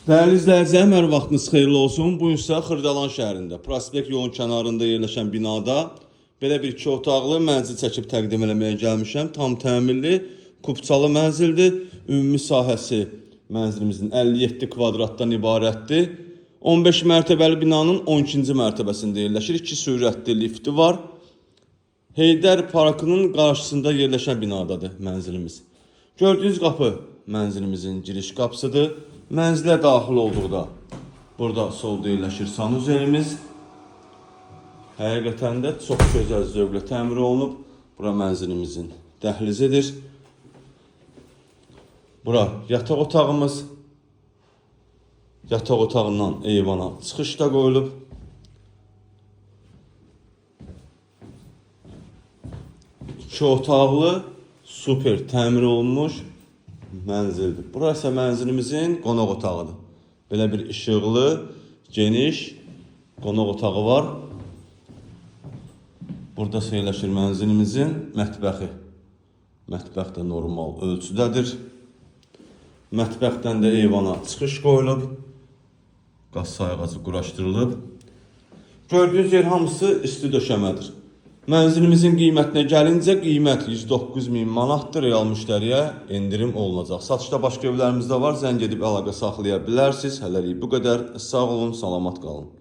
Değerli izləyicilər, hər vaxtınız xeyirli olsun. Bu gün sizə Xırdalan şəhərində, Prospekt yolun kənarında yerləşən binada belə bir 2 otaqlı mənzil çəkib təqdim eləməyə gəlmişəm. Tam təmirli, kubçalı mənzildir. Ümumi sahəsi mənzilimizin 57 kvadratdan ibarətdir. 15 mərtəbəli binanın 12-ci mərtəbəsində yerləşir. 2 sürətli lifti var. Heydər Parkının qarşısında yerləşən binadadır mənzilimiz. Gördüyünüz qapı mənzilimizin giriş qapısıdır. Mənzilə daxil olduqda burada solda yerləşir sanuzelimiz. Həqiqətən də çox gözəl zövqlə təmir olunub. Bura mənzilimizin dəhlizidir. Bura yataq otağımız. Yataq otağından eyvana çıxış da qoyulub. İki otaqlı, super təmir olunmuş mənzildir. Burası mənzilimizin qonaq otağıdır. Belə bir işıqlı, geniş qonaq otağı var. Burada yerləşir mənzilimizin mətbəxi. Mətbəx də normal ölçüdədir. Mətbəxdən də eyvana çıxış qoyulub. Qaz sayğacı quraşdırılıb. Gördüyünüz yer hamısı isti döşəmədir. Mənzilimizin qiymətinə gəlincə, qiymət 109.000 manatdır, real müştəriyə endirim olunacaq. Satışda başqa evlərimiz də var, zəng edib əlaqə saxlaya bilərsiniz. Hələlik bu qədər. Sağ olun, salamat qalın.